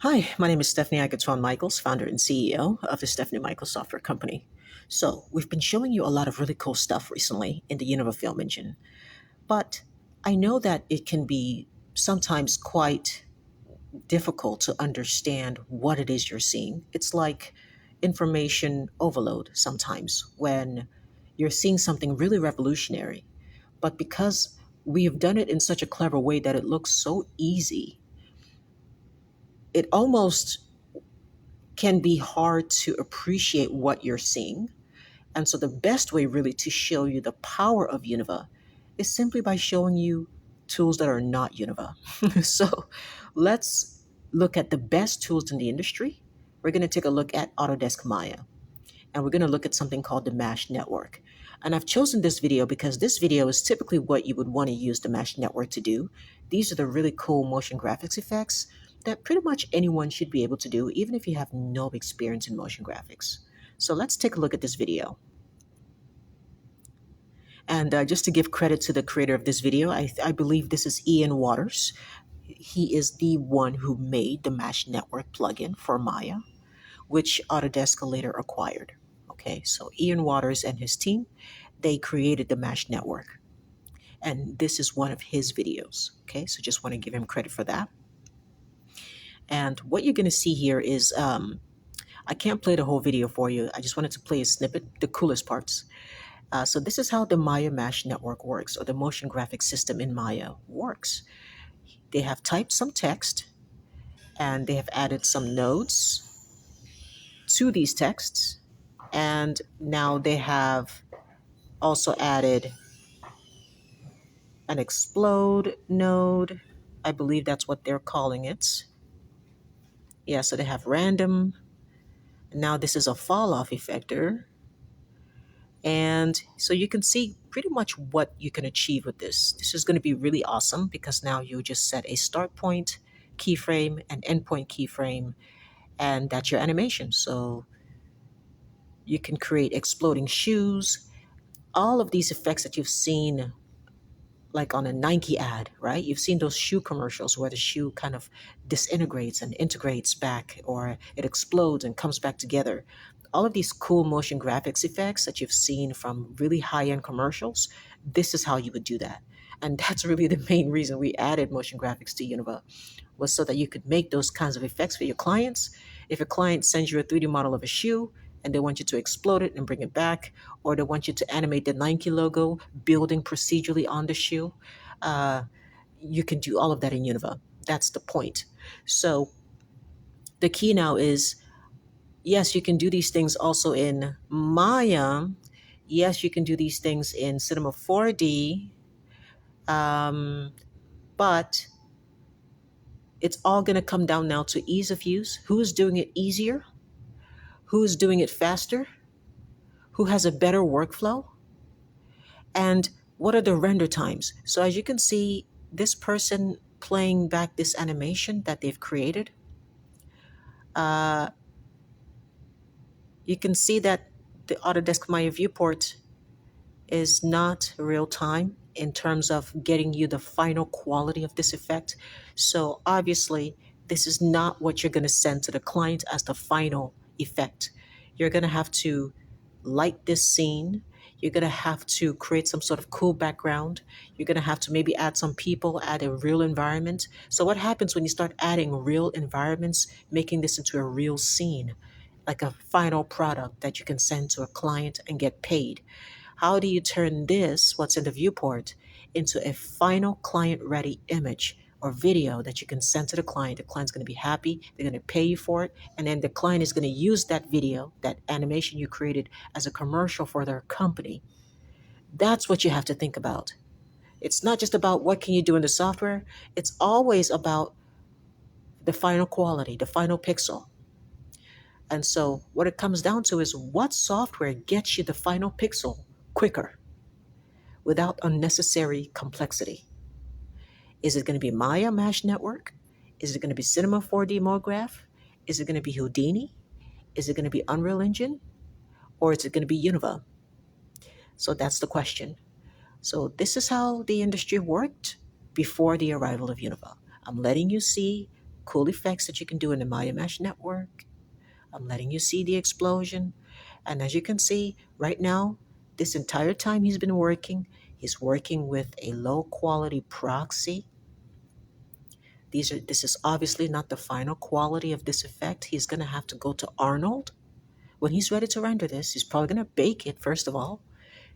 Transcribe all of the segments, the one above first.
Hi, my name is Stephanie Agaton Michaels, founder and CEO of the Stephanie Michaels Software Company. So, we've been showing you a lot of really cool stuff recently in the Unova Film Engine, but I know that it can be sometimes quite difficult to understand what it is you're seeing. It's like information overload sometimes when you're seeing something really revolutionary, but because we have done it in such a clever way that it looks so easy, it almost can be hard to appreciate what you're seeing. And so, the best way, really, to show you the power of Unova is simply by showing you tools that are not Unova. So, let's look at the best tools in the industry. We're going to take a look at Autodesk Maya, and we're going to look at something called the Mesh Network. And I've chosen this video because this video is typically what you would want to use the Mesh Network to do. These are the really cool motion graphics effects that pretty much anyone should be able to do, even if you have no experience in motion graphics. So let's take a look at this video. And just to give credit to the creator of this video, I believe this is Ian Waters. He is the one who made the Mesh Network plugin for Maya, which Autodesk later acquired. Okay, so Ian Waters and his team, they created the Mesh Network. And this is one of his videos. Okay, so just want to give him credit for that. And what you're going to see here is I can't play the whole video for you. I just wanted to play a snippet, the coolest parts. So this is how the Maya Mesh Network works, or the motion graphic system in Maya works. They have typed some text, and they have added some nodes to these texts. And now they have also added an explode node. I believe that's what they're calling it. Yeah, so they have random. Now this is a fall off effector. And so you can see pretty much what you can achieve with this. This is going to be really awesome because now you just set a start point keyframe and endpoint keyframe, and that's your animation. So you can create exploding shoes, all of these effects that you've seen like on a Nike ad, right? You've seen those shoe commercials where the shoe kind of disintegrates and integrates back, or it explodes and comes back together. All of these cool motion graphics effects that you've seen from really high end commercials, this is how you would do that. And that's really the main reason we added motion graphics to Unova, was so that you could make those kinds of effects for your clients. If a client sends you a 3D model of a shoe and they want you to explode it and bring it back, or they want you to animate the Nike logo building procedurally on the shoe, uh, you can do all of that in Unova. That's the point. So the key now is, yes, you can do these things also in Maya. Yes, you can do these things in Cinema 4D. But it's all going to come down now to ease of use. Who is doing it easier? Who is doing it faster? Who has a better workflow? And what are the render times? So as you can see, this person playing back this animation that they've created, uh, you can see that the Autodesk Maya viewport is not real time in terms of getting you the final quality of this effect. So obviously, this is not what you're going to send to the client as the final effect. You're going to have to light this scene. You're going to have to create some sort of cool background. You're going to have to maybe add some people, add a real environment. So what happens when you start adding real environments, making this into a real scene, like a final product that you can send to a client and get paid? How do you turn this, what's in the viewport, into a final client ready image or video that you can send to the client? The client's going to be happy, they're going to pay you for it, and then the client is going to use that video, that animation you created, as a commercial for their company. That's what you have to think about. It's not just about what can you do in the software, it's always about the final quality, the final pixel. And so what it comes down to is, what software gets you the final pixel quicker without unnecessary complexity? Is it going to be Maya Mesh Network? Is it going to be Cinema 4D MoGraph? Is it going to be Houdini? Is it going to be Unreal Engine? Or is it going to be Unova? So that's the question. So this is how the industry worked before the arrival of Unova. I'm letting you see cool effects that you can do in the Maya Mesh network. I'm letting you see the explosion. And as you can see right now, this entire time he's working with a low quality proxy. This is obviously not the final quality of this effect. He's going to have to go to Arnold. When he's ready to render this, he's probably going to bake it, first of all.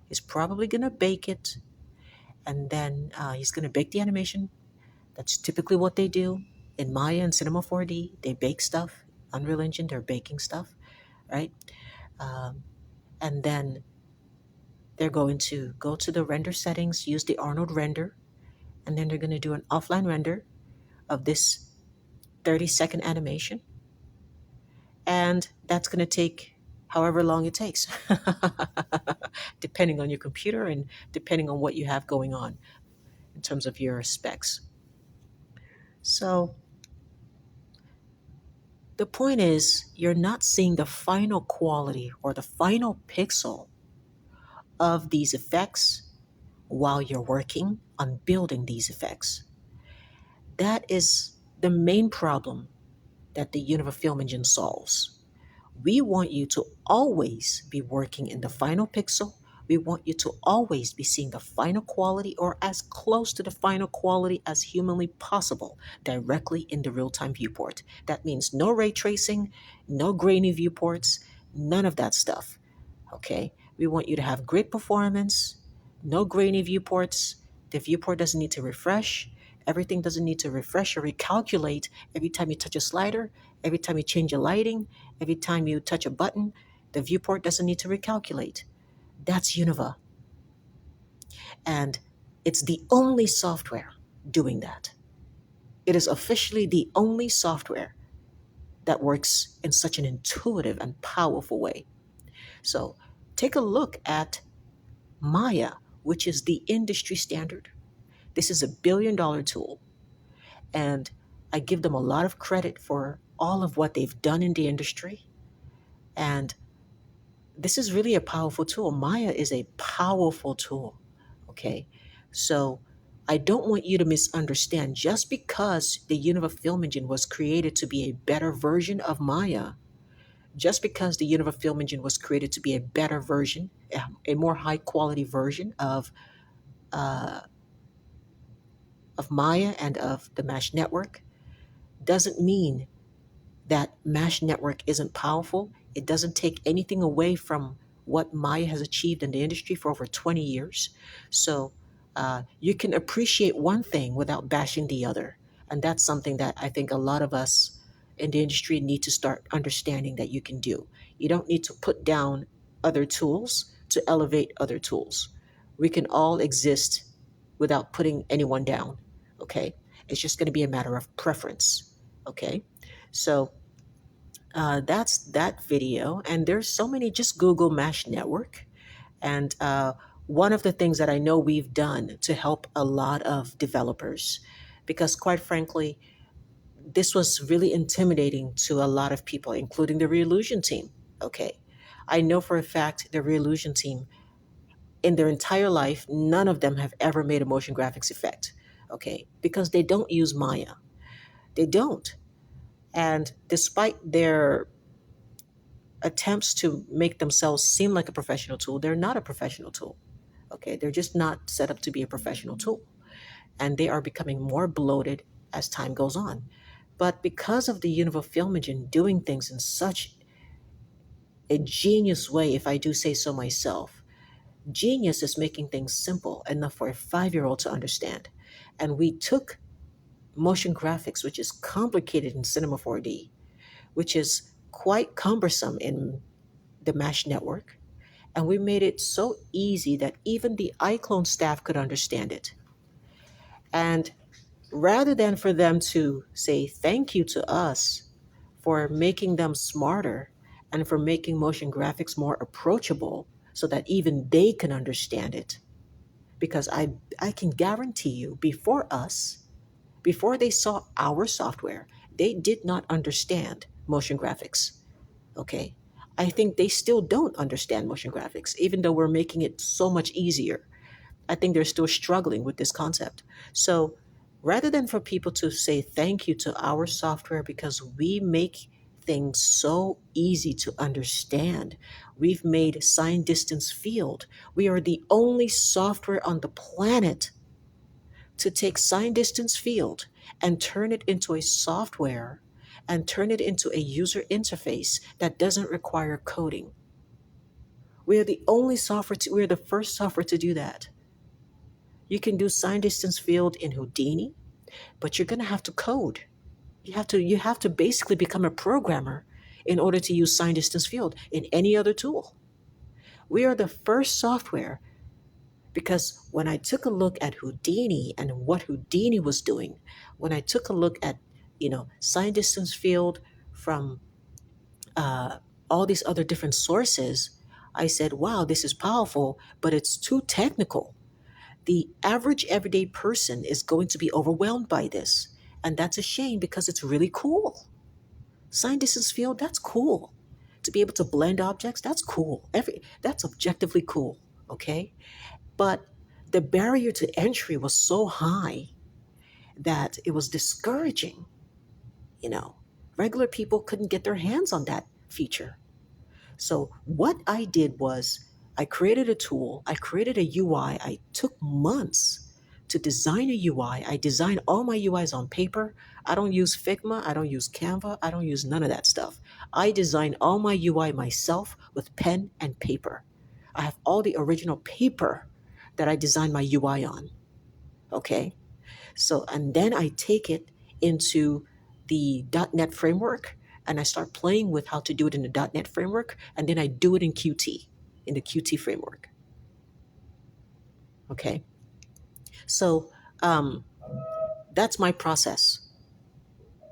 He's probably going to bake it, and then he's going to bake the animation. That's typically what they do in Maya and Cinema 4D. They bake stuff. Unreal Engine, they're baking stuff, right? Um, and then they're going to go to the render settings, use the Arnold render, and then they're going to do an offline render of this 30-second animation. And that's going to take however long it takes, depending on your computer and depending on what you have going on in terms of your specs. So the point is, you're not seeing the final quality or the final pixel of these effects while you're working on building these effects. That is the main problem that the Univer Film Engine solves. We want you to always be working in the final pixel. We want you to always be seeing the final quality or as close to the final quality as humanly possible directly in the real-time viewport. That means no ray tracing, no grainy viewports, none of that stuff. Okay? We want you to have great performance, no grainy viewports. The viewport doesn't need to refresh. Everything doesn't need to refresh or recalculate every time you touch a slider, every time you change a lighting, every time you touch a button. The viewport doesn't need to recalculate. That's Univa. And it's the only software doing that. It is officially the only software that works in such an intuitive and powerful way. So take a look at Maya, which is the industry standard. This is $1 billion tool. And I give them a lot of credit for all of what they've done in the industry. And this is really a powerful tool. Maya is a powerful tool. Okay. So I don't want you to misunderstand just because the Univa Film Engine was created to be a better version of Maya, just because the Univa Film Engine was created to be a better version, a more high quality version uh, of Maya and of the Mesh network, doesn't mean that Mesh network isn't powerful. It doesn't take anything away from what Maya has achieved in the industry for over 20 years. So you can appreciate one thing without bashing the other. And that's something that I think a lot of us in the industry need to start understanding that you can do. You don't need to put down other tools to elevate other tools. We can all exist without putting anyone down. Okay. It's just going to be a matter of preference. Okay. So that's that video. And there's so many, just Google Mesh Network. And one of the things that I know we've done to help a lot of developers, because quite frankly, this was really intimidating to a lot of people, including the Reillusion team. Okay. I know for a fact the Reillusion team, in their entire life, none of them have ever made a motion graphics effect. Okay. Because they don't use Maya. They don't. And despite their attempts to make themselves seem like a professional tool, they're not a professional tool. Okay, they're just not set up to be a professional tool. And they are becoming more bloated as time goes on. But because of the Univa Film Engine doing things in such a genius way, if I do say so myself, genius is making things simple enough for a 5-year-old to understand. And we took motion graphics, which is complicated in Cinema 4D, which is quite cumbersome in the Mesh network, and we made it so easy that even the iClone staff could understand it. And rather than for them to say thank you to us for making them smarter and for making motion graphics more approachable so that even they can understand it, because I can guarantee you, before they saw our software, they did not understand motion graphics. Okay. I think they still don't understand motion graphics, even though we're making it so much easier. I think they're still struggling with this concept. So rather than for people to say thank you to our software because we make things so easy to understand. We've made sign distance field. We are the only software on the planet to take sign distance field and turn it into a software and turn it into a user interface that doesn't require coding. We are the only software to, we're the first software to do that. You can do sign distance field in Houdini, but you're going to have to code. You have to basically become a programmer in order to use sign distance field in any other tool. We are the first software because when I took a look at Houdini and what Houdini was doing, when I took a look at, sign distance field from uh, all these other different sources, I said, wow, this is powerful, but it's too technical. The average everyday person is going to be overwhelmed by this. And that's a shame because it's really cool. Sign distance field, that's cool. To be able to blend objects, that's cool. That's objectively cool. Okay. But the barrier to entry was so high that it was discouraging. You know, regular people couldn't get their hands on that feature. So what I did was I created a tool, I created a UI. I took months to design a UI. I designed all my UIs on paper. I don't use Figma, I don't use Canva, I don't use none of that stuff. I designed all my UI myself with pen and paper. I have all the original paper that I designed my UI on. Okay? So, and then I take it into the .NET framework and I start playing with how to do it in the .NET framework. And then I do it in Qt, in the Qt framework. Okay. So, um, that's my process.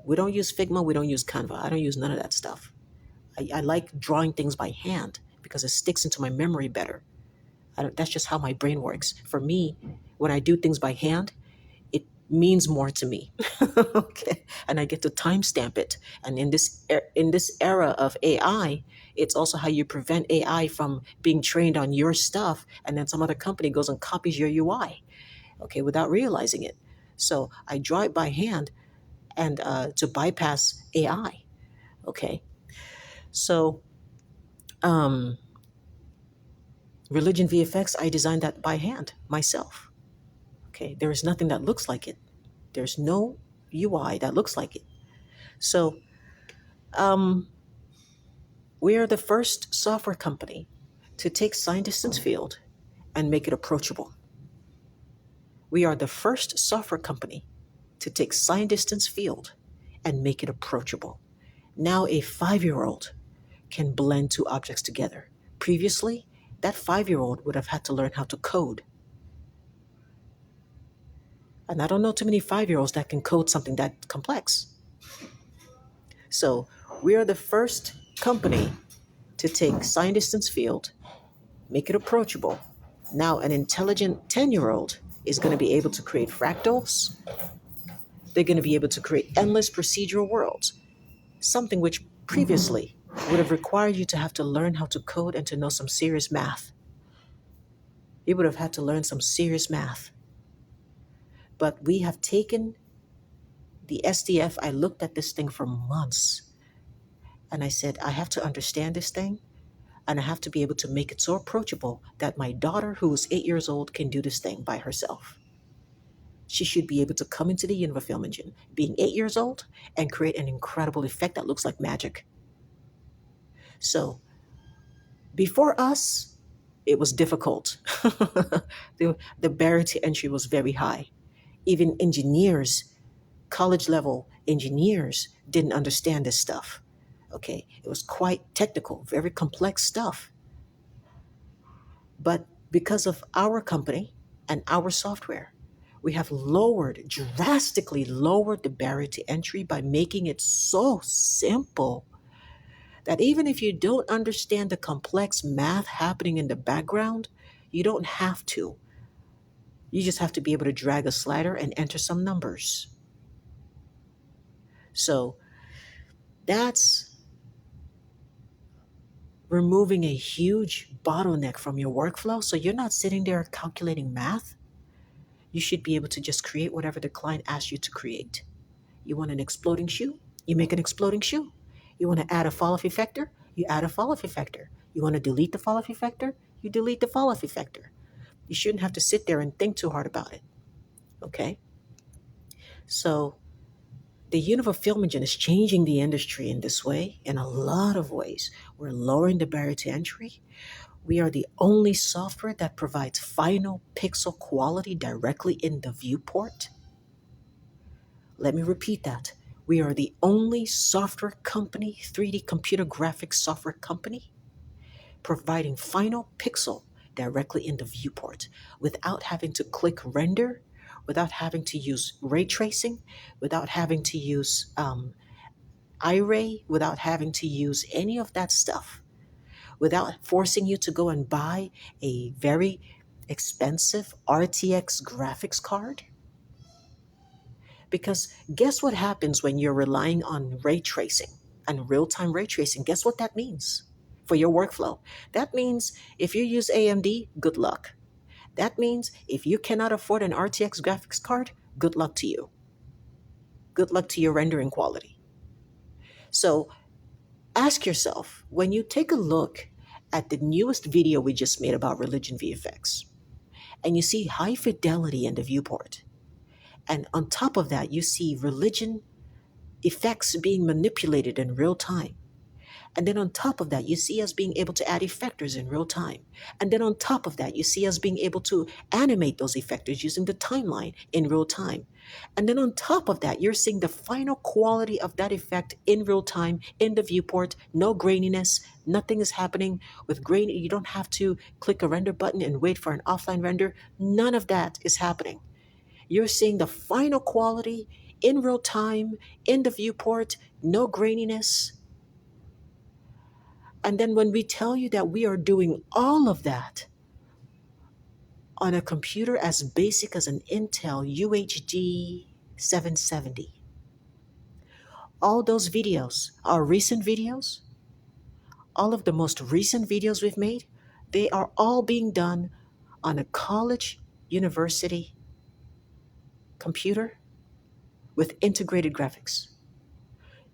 We don't use Figma. We don't use Canva. I don't use none of that stuff. I like drawing things by hand because it sticks into my memory better. That's just how my brain works. For me, when I do things by hand, it means more to me. Okay, and I get to timestamp it. And in this era of AI, it's also how you prevent AI from being trained on your stuff, and then some other company goes and copies your UI. Okay, without realizing it. So I draw it by hand, and to bypass AI. Okay, so um, religion VFX, I designed that by hand myself. Okay, there is nothing that looks like it. There's no UI that looks like it. So um, we are the first software company to take sign distance field and make it approachable. We are the first software company to take sign distance field and make it approachable. Now a 5-year old can blend two objects together. Previously, that 5-year old would have had to learn how to code. And I don't know too many 5-year olds that can code something that complex. So we are the first company to take sign distance field, make it approachable. Now, an intelligent 10-year-old is going to be able to create fractals. They're going to be able to create endless procedural worlds, something which previously would have required you to have to learn how to code and to know some serious math. You would have had to learn some serious math. But we have taken the SDF. I looked at this thing for months and I said, I have to understand this thing and I have to be able to make it so approachable that my daughter, who is 8 years old, can do this thing by herself. She should be able to come into the Unova Film Engine, being 8 years old, and create an incredible effect that looks like magic. So, before us, it was difficult. The barrier to entry was very high. Even engineers, college level engineers, didn't understand this stuff. Okay, it was quite technical, very complex stuff. But because of our company and our software, we have drastically lowered the barrier to entry by making it so simple that even if you don't understand the complex math happening in the background, you don't have to. You just have to be able to drag a slider and enter some numbers. So that's removing a huge bottleneck from your workflow. So you're not sitting there calculating math. You should be able to just create whatever the client asks you to create. You want an exploding shoe? You make an exploding shoe. You want to add a fall off effector? You add a fall off effector. You want to delete the fall off effector? You delete the fall off effector. You shouldn't have to sit there and think too hard about it. Okay? So the Univa Film Engine is changing the industry in this way, in a lot of ways. We're lowering the barrier to entry. We are the only software that provides final pixel quality directly in the viewport. Let me repeat that. We are the only software company, 3D computer graphics software company, providing final pixel directly in the viewport without having to click render, without having to use ray tracing, without having to use iRay, without having to use any of that stuff, without forcing you to go and buy a very expensive RTX graphics card. Because guess what happens when you're relying on ray tracing and real time ray tracing? Guess what that means for your workflow? That means if you use AMD, good luck. That means if you cannot afford an RTX graphics card, good luck to you. Good luck to your rendering quality. So ask yourself, when you take a look at the newest video we just made about religion VFX, and you see high fidelity in the viewport, and on top of that, you see religion effects being manipulated in real time. And then on top of that, you see us being able to add effectors in real time. And then on top of that, you see us being able to animate those effectors using the timeline in real time. And then on top of that, you're seeing the final quality of that effect in real time in the viewport. No graininess, nothing is happening with grain. You don't have to click a render button and wait for an offline render. None of that is happening. You're seeing the final quality in real time in the viewport, no graininess. And then when we tell you that we are doing all of that on a computer as basic as an Intel UHD 770, all those videos, our recent videos, all of the most recent videos we've made, they are all being done on a college university computer with integrated graphics.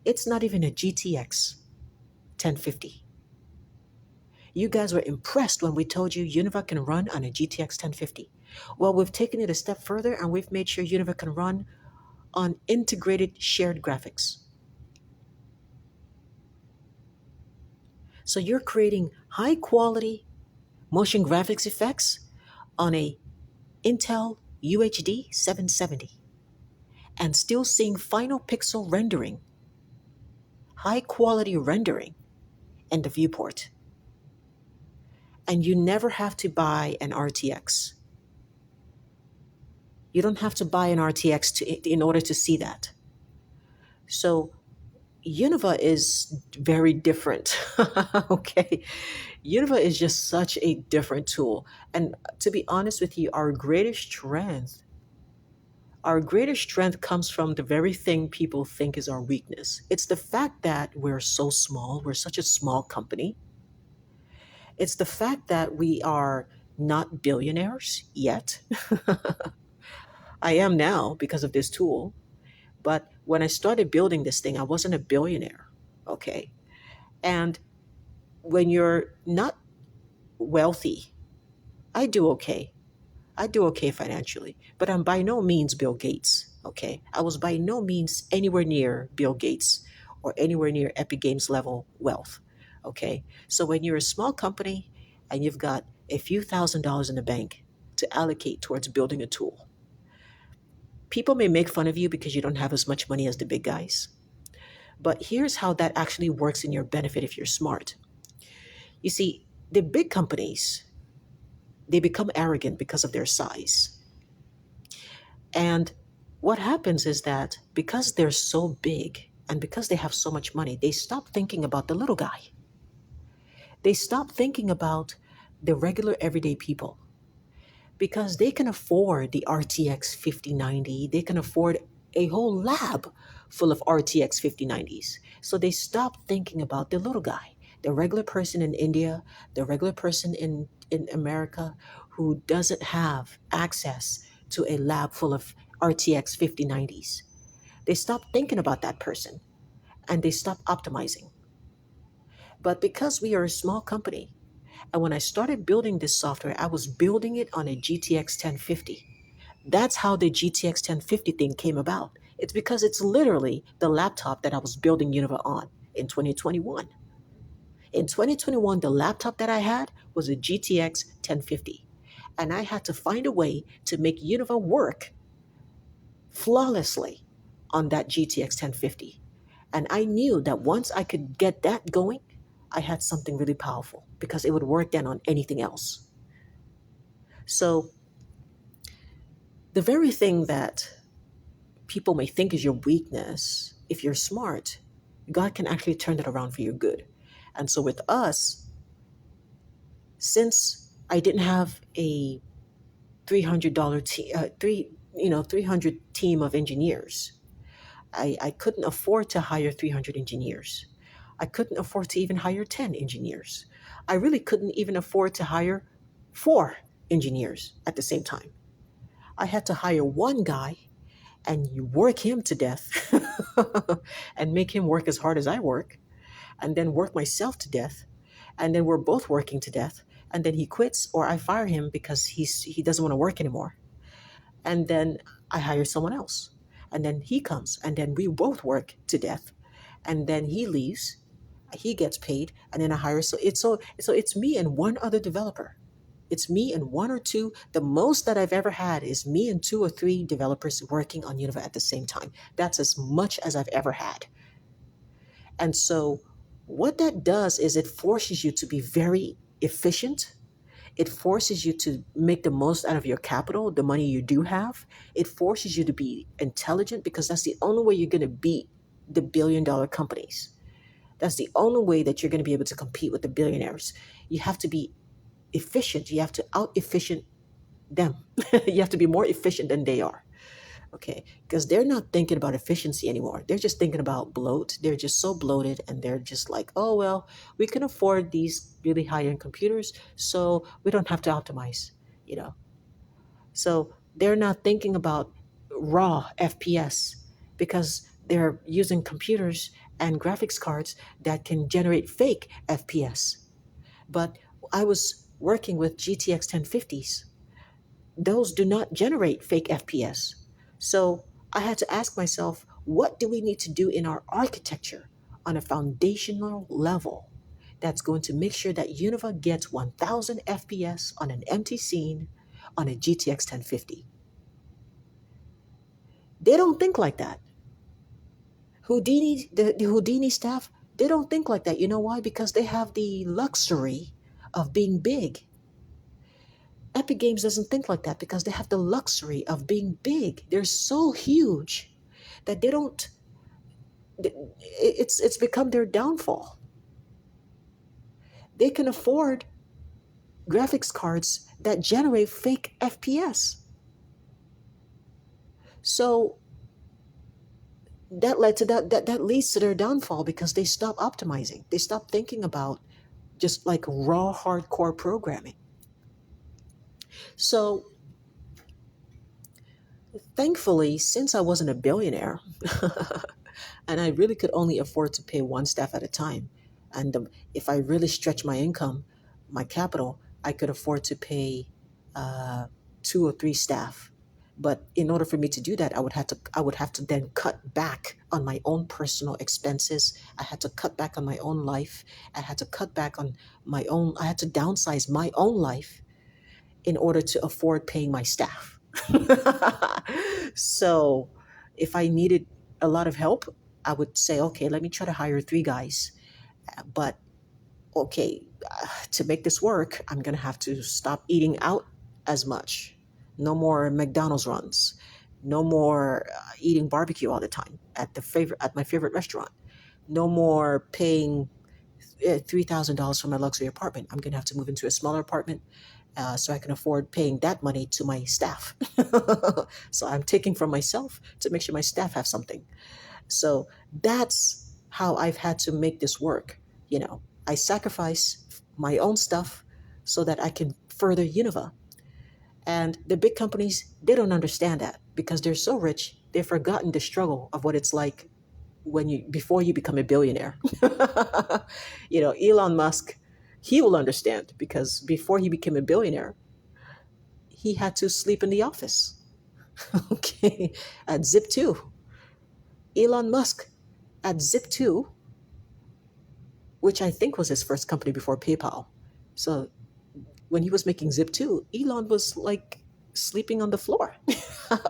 It's not even a GTX 1050. You guys were impressed when we told you Univa can run on a GTX 1050. Well, we've taken it a step further and we've made sure Univa can run on integrated shared graphics. So you're creating high quality motion graphics effects on a Intel UHD 770 and still seeing final pixel rendering, high quality rendering in the viewport. And you never have to buy an RTX. You don't have to buy an RTX in order to see that. So Univa is very different. Okay. Univa is just such a different tool. And to be honest with you, our greatest strength comes from the very thing people think is our weakness. It's the fact that we're so small, we're such a small company. It's the fact that we are not billionaires yet. I am now because of this tool. But when I started building this thing, I wasn't a billionaire. Okay. And when you're not wealthy, I do okay. I do okay financially, but I'm by no means Bill Gates. Okay. I was by no means anywhere near Bill Gates or anywhere near Epic Games level wealth. Okay. So when you're a small company and you've got a few $1,000s in the bank to allocate towards building a tool, people may make fun of you because you don't have as much money as the big guys. But here's how that actually works in your benefit if you're smart. You see, the big companies, they become arrogant because of their size. And what happens is that because they're so big and because they have so much money, they stop thinking about the little guy. They stop thinking about the regular everyday people because they can afford the RTX 5090. They can afford a whole lab full of RTX 5090s. So they stop thinking about the little guy, the regular person in India, the regular person in America who doesn't have access to a lab full of RTX 5090s. They stopped thinking about that person and they stopped optimizing. But because we are a small company, and when I started building this software, I was building it on a GTX 1050. That's how the GTX 1050 thing came about. It's because it's literally the laptop that I was building Univa on in 2021. In 2021, the laptop that I had was a GTX 1050. And I had to find a way to make Univa work flawlessly on that GTX 1050. And I knew that once I could get that going, I had something really powerful because it would work then on anything else. So, the very thing that people may think is your weakness, if you're smart, God can actually turn that around for your good. And so, with us, since I didn't have a $300 300 team of engineers, I couldn't afford to hire 300 engineers. I couldn't afford to even hire 10 engineers. I really couldn't even afford to hire 4 engineers at the same time. I had to hire one guy and you work him to death and make him work as hard as I work, and then work myself to death. And then we're both working to death. And then he quits or I fire him because he doesn't want to work anymore. And then I hire someone else. And then he comes and then we both work to death. And then he leaves, he gets paid, and then I hire so it's me and one other developer. It's me and one or two. The most that I've ever had is me and 2 or 3 developers working on Univa at the same time. That's as much as I've ever had. And so what that does is it forces you to be very efficient. It forces you to make the most out of your capital, the money you do have. It forces you to be intelligent because that's the only way you're going to beat the billion-dollar companies. That's the only way that you're going to be able to compete with the billionaires. You have to be efficient. You have to out efficient them. You have to be more efficient than they are. Okay, because they're not thinking about efficiency anymore. They're just thinking about bloat. They're just so bloated and they're just like, oh, well, we can afford these really high end computers, so we don't have to optimize, you know. So they're not thinking about raw FPS because they're using computers and graphics cards that can generate fake FPS. But I was working with GTX 1050s. Those do not generate fake FPS. So I had to ask myself, what do we need to do in our architecture on a foundational level that's going to make sure that Univa gets 1000 FPS on an empty scene on a GTX 1050? They don't think like that. The Houdini staff, they don't think like that. You know why? Because they have the luxury of being big. Epic Games doesn't think like that because they have the luxury of being big. They're so huge that they don't. It's become their downfall. They can afford graphics cards that generate fake FPS. So that led to that leads to their downfall because they stop optimizing. They stop thinking about just like raw hardcore programming. So thankfully, since I wasn't a billionaire, and I really could only afford to pay one staff at a time, and if I really stretch my income, my capital, I could afford to pay 2 or 3 staff. But in order for me to do that, I would have to then cut back on my own personal expenses. I had to cut back on my own life. I had to cut back on my own. I had to downsize my own life in order to afford paying my staff. So if I needed a lot of help, I would say, okay, let me try to hire 3 guys. But okay, to make this work, I'm going to have to stop eating out as much. No more McDonald's runs. No more eating barbecue all the time at my favorite restaurant. No more paying $3,000 for my luxury apartment. I'm going to have to move into a smaller apartment so I can afford paying that money to my staff. So I'm taking from myself to make sure my staff have something. So that's how I've had to make this work. I sacrifice my own stuff so that I can further Univa. And the big companies, they don't understand that because they're so rich, they've forgotten the struggle of what it's like when you before you become a billionaire. Elon Musk, he will understand because before he became a billionaire, he had to sleep in the office. Okay, at Zip2. Elon Musk at Zip2, which I think was his first company before PayPal. So when he was making Zip2, Elon was like sleeping on the floor,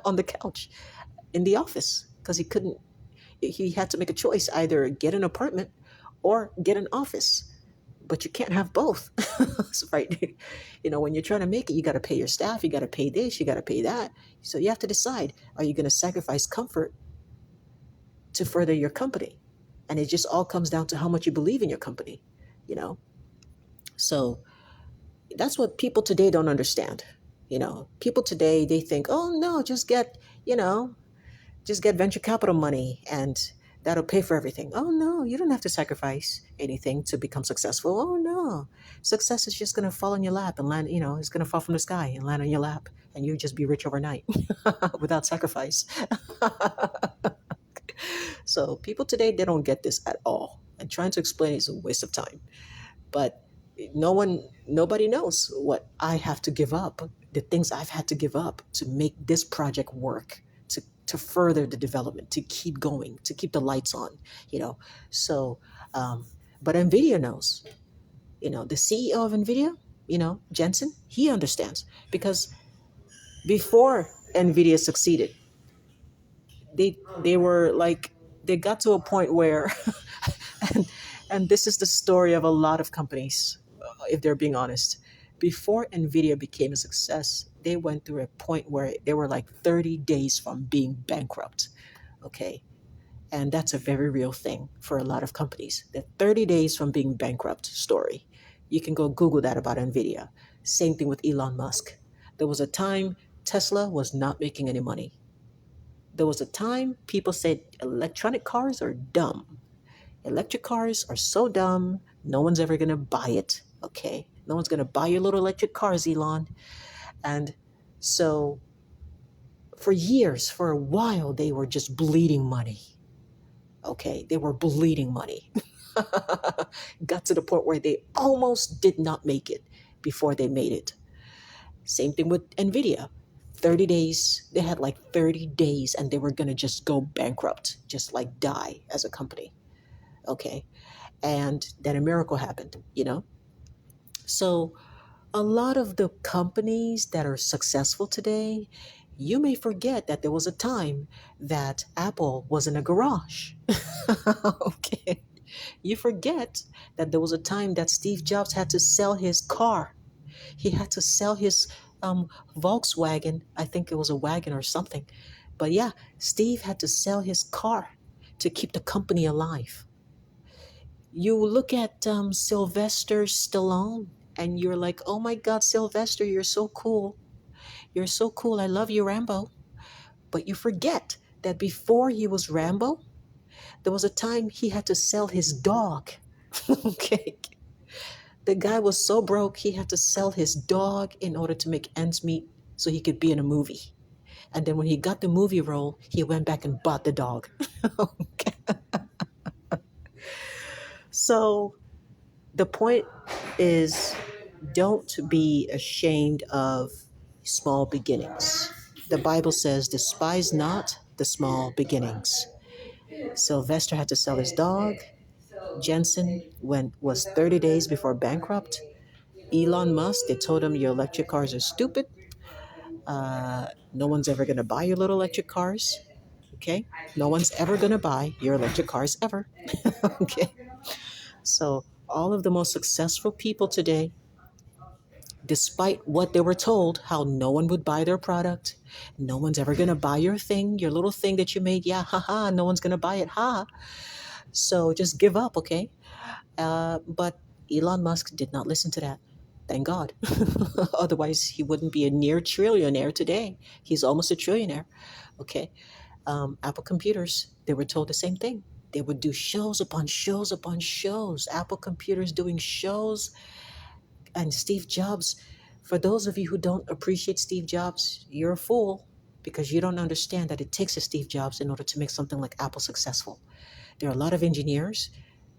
on the couch in the office because he had to make a choice, either get an apartment or get an office. But you can't have both. Right? When you're trying to make it, you got to pay your staff, you got to pay this, you got to pay that. So you have to decide, are you going to sacrifice comfort to further your company? And it just all comes down to how much you believe in your company, you know? So that's what people today don't understand. People today, they think, oh no, you know, just get venture capital money and that'll pay for everything. Oh no, you don't have to sacrifice anything to become successful. Oh no, success is just going to fall in your lap and land, it's going to fall from the sky and land on your lap and you just be rich overnight without sacrifice. So people today, they don't get this at all. And trying to explain it is a waste of time. But nobody knows what I have to give up, the things I've had to give up to make this project work, to further the development, to keep going, to keep the lights on, you know. So, um, but NVIDIA knows, the CEO of NVIDIA, Jensen, he understands because before NVIDIA succeeded, they were like, they got to a point where, and, and this is the story of a lot of companies, if they're being honest. Before NVIDIA became a success, they went through a point where they were like 30 days from being bankrupt. Okay. And that's a very real thing for a lot of companies. The 30 days from being bankrupt story. You can go Google that about NVIDIA. Same thing with Elon Musk. There was a time Tesla was not making any money. There was a time people said electronic cars are dumb. Electric cars are so dumb, no one's ever going to buy it. Okay? No one's going to buy your little electric cars, Elon. And so for years, for a while, they were just bleeding money. Okay? They were bleeding money. Got to the point where they almost did not make it before they made it. Same thing with NVIDIA. 30 days, they had like 30 days and they were going to just go bankrupt, just like die as a company. Okay. And then a miracle happened. So a lot of the companies that are successful today, you may forget that there was a time that Apple was in a garage. Okay. You forget that there was a time that Steve Jobs had to sell his car. He had to sell his Volkswagen. I think it was a wagon or something. But yeah, Steve had to sell his car to keep the company alive. You look at Sylvester Stallone and you're like, oh my God, Sylvester, you're so cool. You're so cool. I love you, Rambo. But you forget that before he was Rambo, there was a time he had to sell his dog. Okay. The guy was so broke, he had to sell his dog in order to make ends meet so he could be in a movie. And then when he got the movie role, he went back and bought the dog. Okay. So the point is, don't be ashamed of small beginnings. The Bible says, despise not the small beginnings. Sylvester had to sell his dog. Jensen was 30 days before bankrupt. Elon Musk, they told him your electric cars are stupid. No one's ever going to buy your little electric cars. Okay? No one's ever going to buy your electric cars ever. Okay? So, all of the most successful people today, despite what they were told, how no one would buy their product, no one's ever going to buy your thing, your little thing that you made, yeah, haha, no one's going to buy it, ha. So, just give up, okay? But Elon Musk did not listen to that. Thank God. Otherwise, he wouldn't be a near trillionaire today. He's almost a trillionaire. Okay. Apple computers, they were told the same thing. They would do shows upon shows upon shows. Apple computers doing shows. And Steve Jobs For those of you who don't appreciate Steve Jobs, you're a fool because you don't understand that it takes a Steve Jobs in order to make something like Apple successful. There are a lot of engineers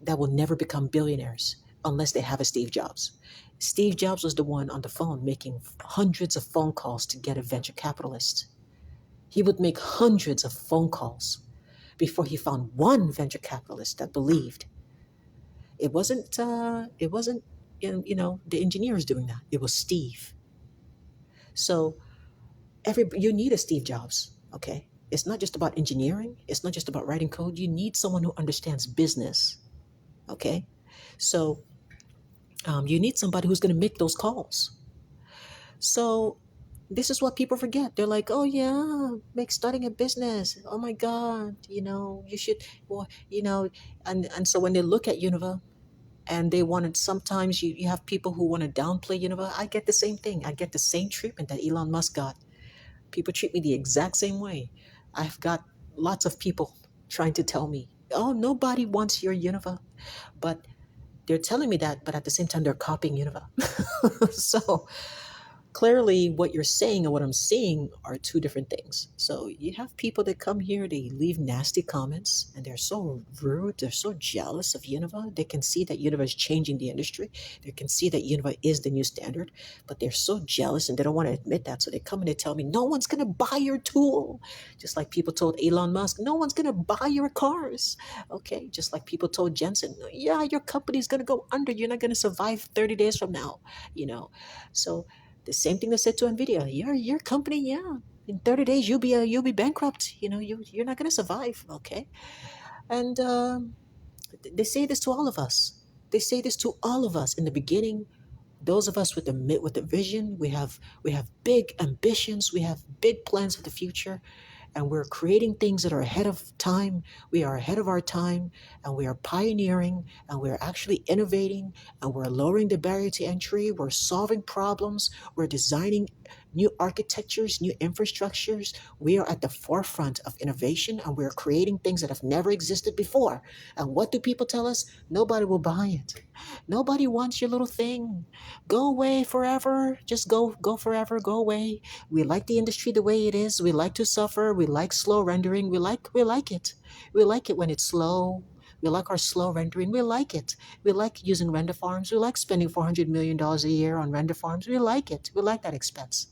that will never become billionaires unless they have a Steve Jobs. Steve Jobs was the one on the phone making hundreds of phone calls to get a venture capitalist. He would make hundreds of phone calls before he found one venture capitalist that believed. It wasn't the engineers doing that. It was Steve. So you need a Steve Jobs, okay? It's not just about engineering. It's not just about writing code. You need someone who understands business, okay? So you need somebody who's going to make those calls. So this is what people forget. They're like, oh yeah, make starting a business. Oh my God, you should, well, and so when they look at Univa and they want to, sometimes you have people who want to downplay Univa. I get the same thing. I get the same treatment that Elon Musk got. People treat me the exact same way. I've got lots of people trying to tell me, oh, nobody wants your Univa. But they're telling me that, but at the same time, they're copying Univa. So clearly what you're saying and what I'm seeing are two different things. So you have people that come here, they leave nasty comments, and they're so rude, they're so jealous of Univa. They can see that Univa is changing the industry. They can see that Univa is the new standard, but they're so jealous and they don't want to admit that. So they come and they tell me, no one's going to buy your tool. Just like people told Elon Musk, no one's going to buy your cars. Okay, just like people told Jensen, yeah, your company's going to go under. You're not going to survive 30 days from now, you know. So the same thing they said to Nvidia. Your company, yeah, in 30 days you'll be bankrupt. You're not gonna survive. Okay, and they say this to all of us. They say this to all of us in the beginning. Those of us with the vision, we have big ambitions. We have big plans for the future, and we're creating things that are ahead of time. We are ahead of our time, and we are pioneering, and we're actually innovating, and we're lowering the barrier to entry. We're solving problems. We're designing new architectures, new infrastructures. We are at the forefront of innovation, and we're creating things that have never existed before. And what do people tell us? Nobody will buy it. Nobody wants your little thing. Go away forever. Just go forever. Go away. We like the industry the way it is. We like to suffer. We like slow rendering. We like it. We like it when it's slow. We like our slow rendering. We like it. We like using render farms. We like spending $400 million a year on render farms. We like it. We like that expense.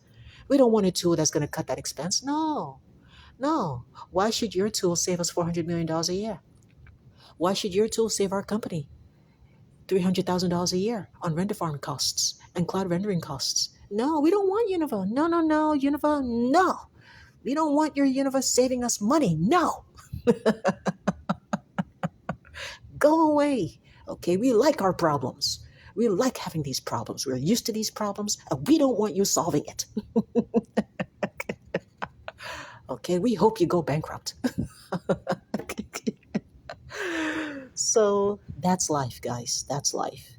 We don't want a tool that's going to cut that expense. No, no. Why should your tool save us $400 million a year? Why should your tool save our company $300,000 a year on render farm costs and cloud rendering costs? No, we don't want Univa. No, no, no, Univa, no. We don't want your Univa saving us money. No, go away. Okay, we like our problems. We like having these problems. We're used to these problems, and we don't want you solving it. Okay, we hope you go bankrupt. So that's life, guys. That's life.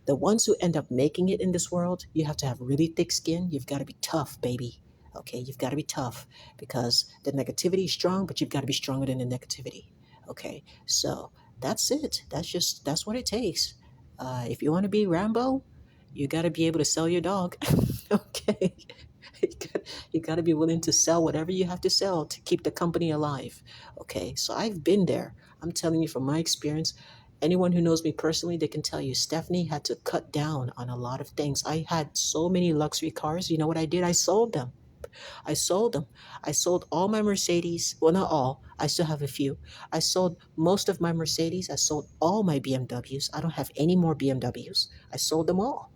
The ones who end up making it in this world, you have to have really thick skin. You've got to be tough, baby. Okay, you've got to be tough because the negativity is strong, but you've got to be stronger than the negativity. Okay, so that's it. That's what it takes. If you want to be Rambo, you got to be able to sell your dog. Okay, you got to be willing to sell whatever you have to sell to keep the company alive. Okay, so I've been there. I'm telling you from my experience. Anyone who knows me personally, they can tell you Stephanie had to cut down on a lot of things. I had so many luxury cars. You know what I did? I sold them. I sold them. I sold all my Mercedes. Well, not all. I still have a few. I sold most of my Mercedes. I sold all my BMWs. I don't have any more BMWs. I sold them all.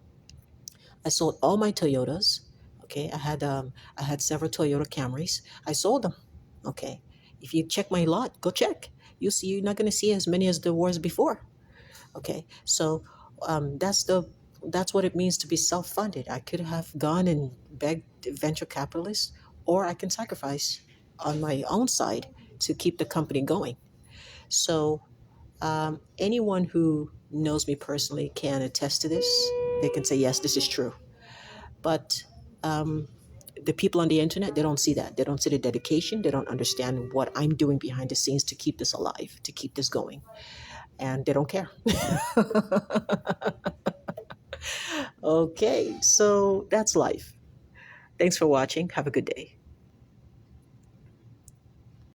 I sold all my Toyotas. Okay, I had several Toyota Camrys. I sold them. Okay, if you check my lot, go check. You see, you're not going to see as many as there was before. Okay, so that's what it means to be self-funded. I could have gone and begged venture capitalists, or I can sacrifice on my own side to keep the company going. So anyone who knows me personally can attest to this. They can say, yes, this is true. But the people on the internet, they don't see that. They don't see the dedication. They don't understand what I'm doing behind the scenes to keep this alive, to keep this going. And they don't care. Okay, so that's life. Thanks for watching. Have a good day.